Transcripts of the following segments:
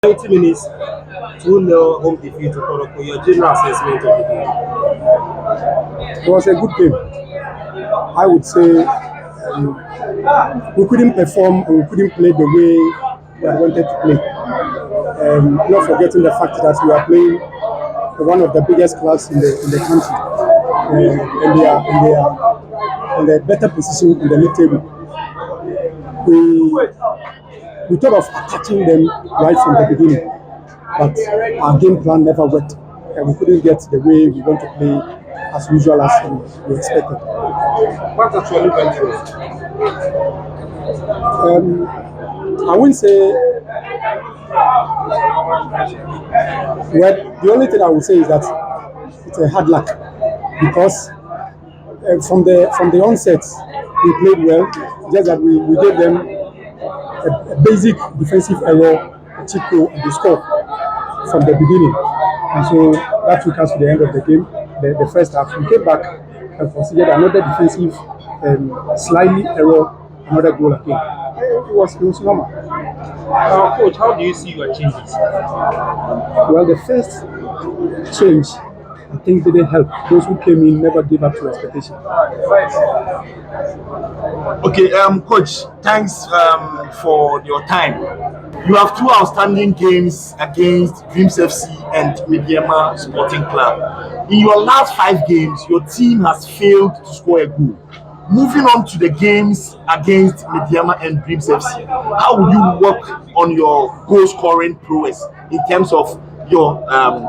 90 minutes, 2-0 home defeat to Kotoko. Your general assessment of the game? It was a good game. I would say we couldn't perform and we couldn't play the way we had wanted to play. Not forgetting the fact that we are playing one of the biggest clubs in the country, and they are in a better position in the league table. We thought of attacking them right from the beginning, but our game plan never worked, and we couldn't get the way we want to play as usual as we expected. What actually went wrong? I wouldn't say. Well, the only thing I would say is that it's a hard luck because from the onset we played well, just that we gave them a basic defensive error, a cheat code, and they scored from the beginning, and so that took us to the end of the game. The first half, we came back and considered another defensive slightly error, another goal again. It was normal. Coach, how do you see your changes? Well, the first change, I think, didn't help. Those who came in never gave up to expectation. Okay, Coach, thanks for your time. You have two outstanding games against Dreams FC and Mediema Sporting Club. In your last 5 games, your team has failed to score a goal. Moving on to the games against Mediema and Dreams FC, how will you work on your goal scoring prowess in terms of your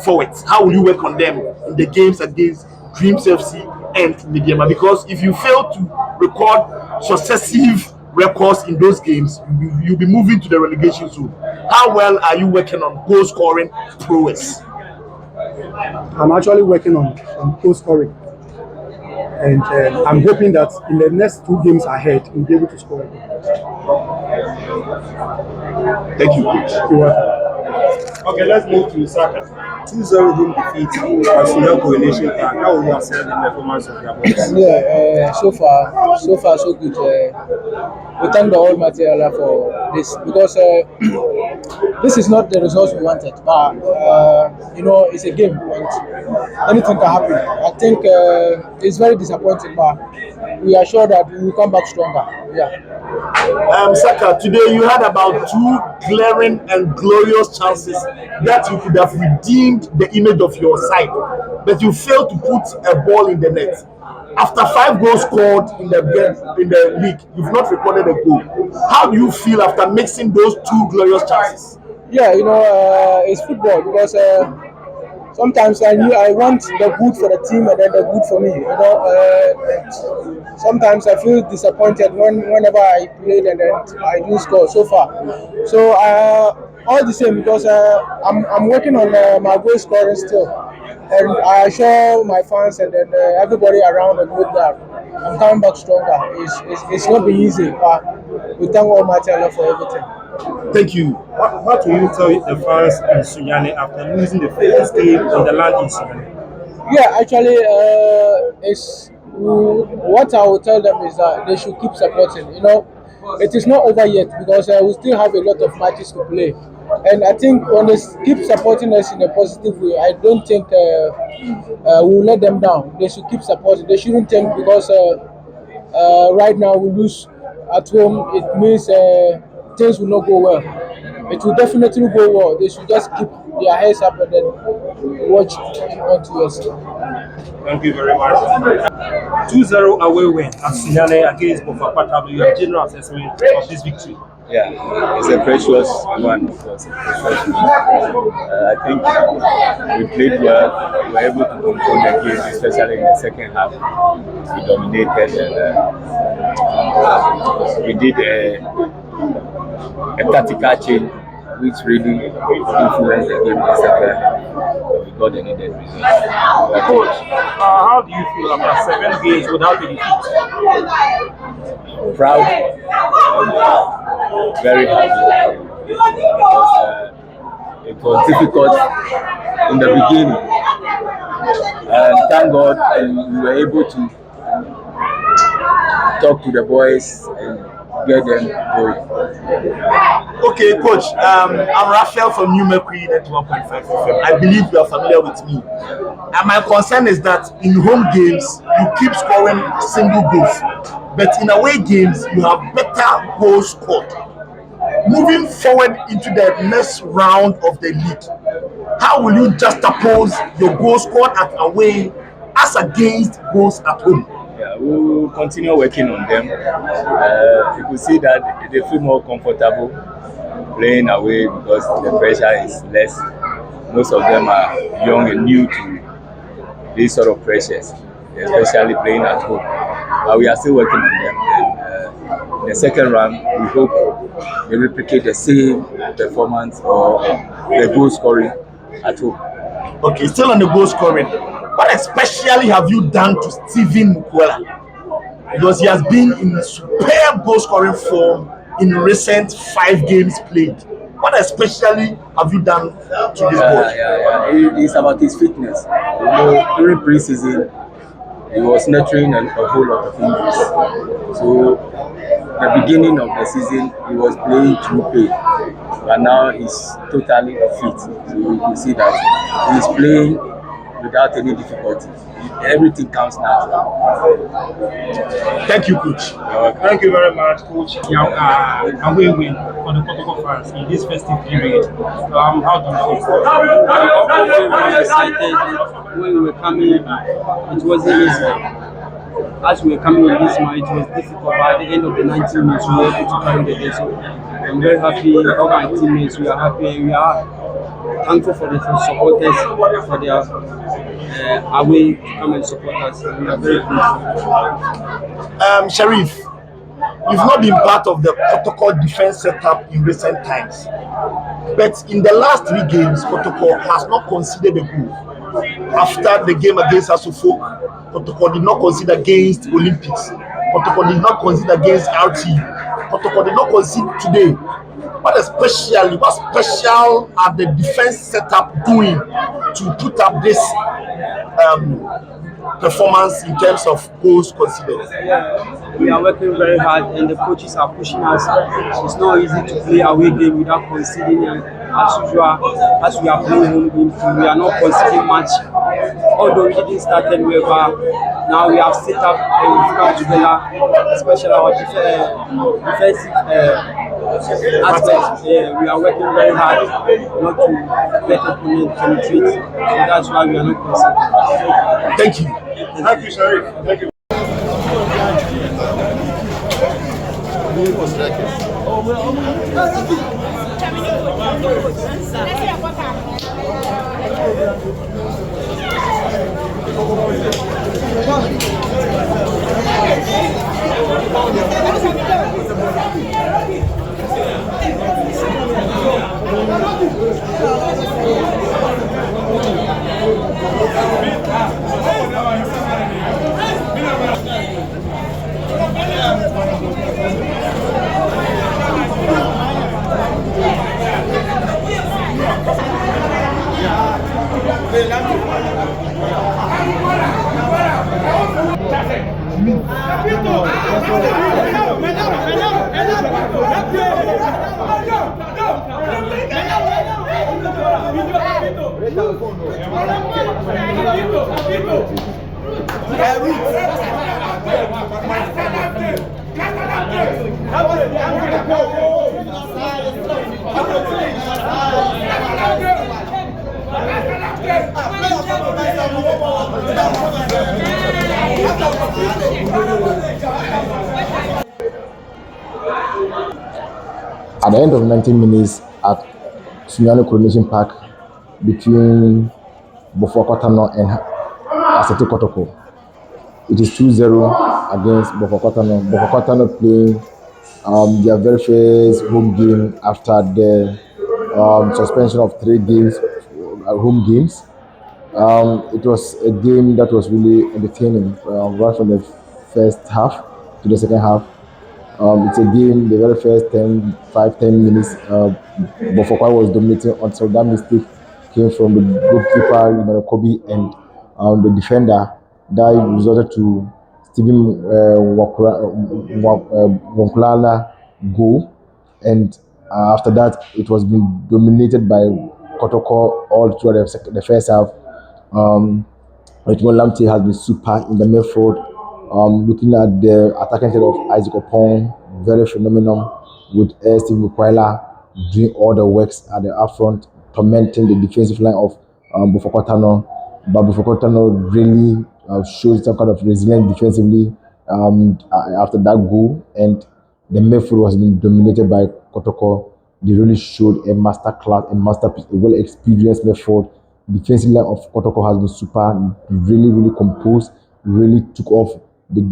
forwards? How will you work on them in the games against Dreams FC and Mediema? Because if you fail to record successive records in those games, you'll be moving to the relegation zone. How well are you working on goal scoring prowess? I'm actually working on goal scoring. And I'm hoping that in the next 2 games ahead, we'll be able to score. Thank you, Coach. You're welcome. Okay, let's move to Saka. 2-0 home defeat as your coalition plan. How will you assess the performance of your boys? Yeah, so far so good. We thank the Almighty Allah for this because this is not the results we wanted, but it's a game and anything can happen. I think it's very disappointing, but we are sure that we will come back stronger. Yeah. Saka, today you had about 2 glaring and glorious chances that you could have redeemed the image of your side, but you failed to put a ball in the net. After 5 goals scored in the league, you've not recorded a goal. How do you feel after mixing those 2 glorious chances? Yeah, it's football because sometimes I want the good for the team and then the good for me. Sometimes I feel disappointed whenever I played and then I do score so far. So all the same because I'm working on my goal scoring still, and I assure my fans and then everybody around the group that I'm coming back stronger. It's not been easy, but we thank Almighty Allah for everything. Thank you. What will you tell the fans in Sunyani after losing the first game on the land in Sunyani? Yeah, actually, what I will tell them is that they should keep supporting. It is not over yet because we still have a lot of matches to play. And I think when they keep supporting us in a positive way, I don't think we'll let them down. They should keep supporting. They shouldn't think because right now we lose at home, it means things will not go well. It will definitely go well. They should just keep their heads up and then watch onto us. Thank you very much. 2-0 away win at Sunyani against Bofoakwa Richmond. Your general assessment of this victory? Yeah, it's a precious one. It was a precious one. I think we played well. We were able to control the game, especially in the second half. We dominated and we did a tactical change which really influenced the game in the second half. We got the needed result. Coach, how do you feel after 7 games without a defeat? Proud, very happy because it was difficult in the beginning, and thank God we were able to talk to the boys and get them going. Okay, coach. I'm Raphael from New Mercury Network 1.5 FM. I believe you are familiar with me. And my concern is that in home games, you keep scoring single goals. But in away games, you have better goals scored. Moving forward into the next round of the league, how will you juxtapose your goals scored at away as against goals at home? Yeah, we will continue working on them. You could see that they feel more comfortable playing away because the pressure is less. Most of them are young and new to these sort of pressures, especially playing at home. But we are still working on them. And, in the second round, we hope they replicate the same performance or the goal scoring at home. Okay, still on the goal scoring. What especially have you done to Steven Mukwela? Because he has been in superb goal scoring form in recent 5 games played. What especially have you done to this boy? It's about his fitness. You know, during pre-season, he was nurturing a whole lot of injuries. So, the beginning of the season, he was playing through pain. But now he's totally fit. So you can see that he's playing without any difficulty. Everything comes natural. Thank you, coach. Thank you very much, coach. Away win for the Kotoko fans in this festive period. How do you feel? We were excited when we were coming. It wasn't easy. As we were coming in this match, it was difficult. But at the end of the 90 minutes, we were able to carry the day. So I'm very happy. All my teammates, we are happy. We are thankful for the supporters for their away to come and support us. We are very grateful. Sharif, you've not been part of the Kotoko defense setup in recent times. But in the last 3 games, Kotoko has not conceded a goal. After the game against Asofo, Kotoko did not concede against Olympics. Kotoko did not concede against RT. Kotoko did not concede today. What special are the defense setup doing to put up this performance in terms of goals considered? We are working very hard and the coaches are pushing us. It's not easy to play away game without conceding. As usual, as we are playing home games, we are not conceding much. Although we didn't start well, but now we have set up and we've come together, especially our defensive aspect. We are working very hard not to let opponent penetrate. So that's why we are not conceding. Thank you. Thank you, Sharif. Thank you. At the end of 19 minutes at Sunyani Coronation Park between Bofoakwa and Asante Kotoko, it is 2-0 against Bofoakwa. Bofoakwa playing their very first home game after the suspension of 3 games, home games. It was a game that was really entertaining right from the first half to the second half. It's a game, the very first 10 minutes, Bofoakwa was dominating until that mistake came from the goalkeeper, Kobe, and the defender that resulted to Steven Wankulala goal, and after that, it was being dominated by Kotoko all through the first half. Richmond Lamptey has been super in the midfield. Looking at the attacking side of Isaac Opong, very phenomenal with Steve Mukwala doing all the works at the upfront, tormenting the defensive line of Bofoakwa. But Bofoakwa really showed some kind of resilience defensively after that goal, and the midfield was being dominated by Kotoko. They really showed a master class, a masterpiece, a well experienced midfield. The defensive line of Kotoko has been super, really composed, really took off the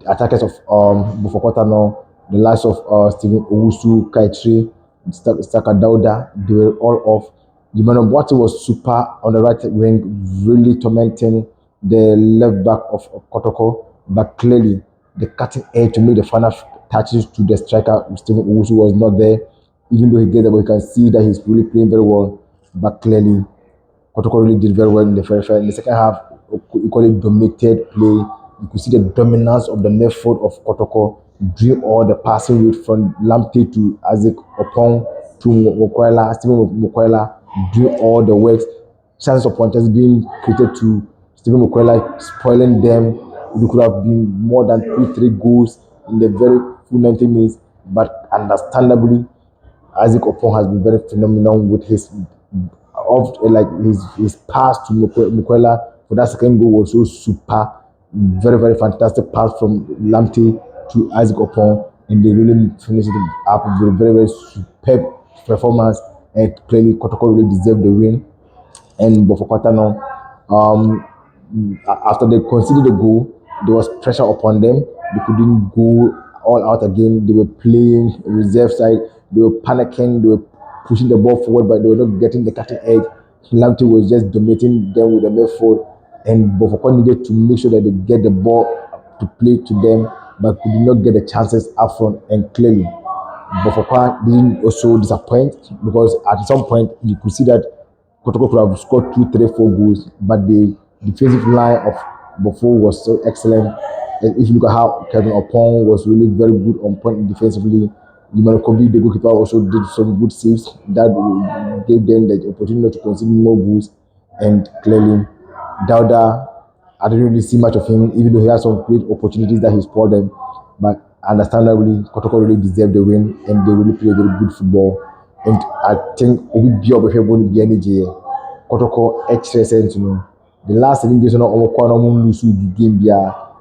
attackers of Bofoakwa, the likes of Stephen Owusu, Kaitri, Staka Dauda. They were all off. The man of Boate was super on the right wing, really tormenting the left back of Kotoko, but clearly the cutting edge to make the final touches to the striker, Stephen Owusu, was not there. Even though he gets the ball, you can see that he's really playing very well, but clearly Kotoko really did very well in the first half. In the second half, equally dominated play. You could see the dominance of the midfield of Kotoko, doing all the passing route from Lamptey to Isaac Opong to Mukwala, Stephen Mukwala, doing all the works. Chances of pointers being created to Stephen Mukwala, spoiling them. It could have been more than 2-3 goals in the very full 90 minutes, but understandably, Isaac Opong has been very phenomenal with his his pass to Mukwala for that second goal was so super. Very fantastic pass from Lamptey to Isaac Opong, and they really finished it up with a very superb performance, and clearly Kotoko really deserved the win. And Bofoakwa, after they conceded the goal, there was pressure upon them. They couldn't go all out again. They were playing reserve side. They were panicking. They were pushing the ball forward, but they were not getting the cutting edge. Lamptey was just dominating them with the midfield, and Bofoakwa needed to make sure that they get the ball to play to them, but could not get the chances up front. And clearly, Bofoakwa didn't also disappoint, because at some point you could see that Kotoko could have scored 2, 3, 4 goals, but the defensive line of Bofo was so excellent. And if you look at how Kevin Opong was really very good on point defensively, Kobe, the goalkeeper, also did some good saves that gave them the opportunity to concede more goals. And clearly, Dauda, I didn't really see much of him, even though he had some great opportunities that he spoiled them. But understandably, Kotoko really deserved the win, and they really played very good football. And I think Obi Bio going to be energy. Kotoko excellent, the last 7 games, almost lose the game,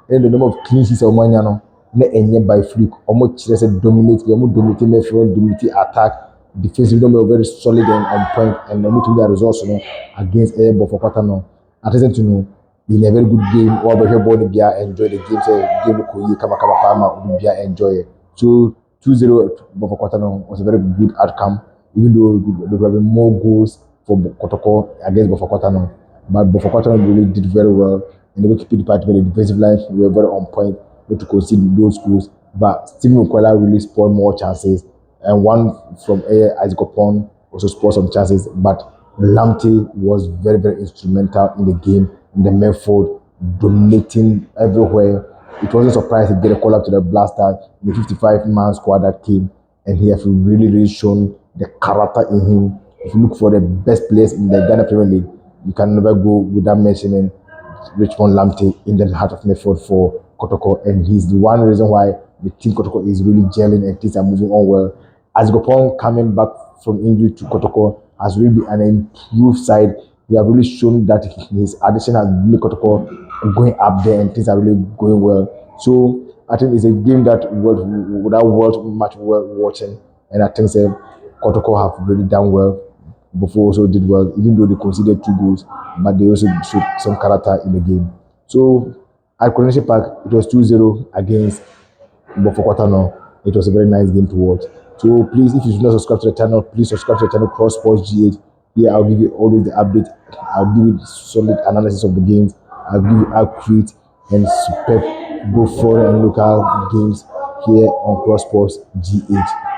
and the number of clean sheets of Manyano. Na enye by fluke, almost dominate, dominate midfield, dominate attack. Defensively, they were very solid and on point, and they need to get results against Bofoakwa. At least in a very good game, or by body enjoy the game. Say game kama enjoy it. So 2-0 Bofoakwa was a very good outcome, even though there were more goals for Kotoko against Bofoakwa. But Bofoakwa really did very well, and they were keeping the party. The defensive line were very on point to concede those goals, but Stephen Mukwala really spoiled more chances, and one from Isaac Opong also spoiled some chances. But Lamptey was very instrumental in the game, in the midfield, dominating everywhere. It wasn't surprised to get a call up to the Blaster, the 55-man squad that came, and he has really shown the character in him. If you look for the best players in the Ghana Premier League, you can never go without mentioning Richmond Lamptey in the heart of midfield for Kotoko, and he's the one reason why the team Kotoko is really gelling and things are moving on well. As Gopong coming back from injury to Kotoko has really been an improved side. He has really shown that his addition has made Kotoko going up there, and things are really going well. So I think it's a game that world much well watching, and I think Kotoko have really done well. Before also did well, even though they conceded 2 goals, but they also showed some character in the game. So at Coronation Park, it was 2-0 against Bofoakwa. It was a very nice game to watch. So please, if you do not subscribe to the channel, please subscribe to the channel Cross Sports GH. Here I'll give you always the update. I'll give you solid analysis of the games. I'll give you accurate and superb both foreign and local games here on Cross Sports GH.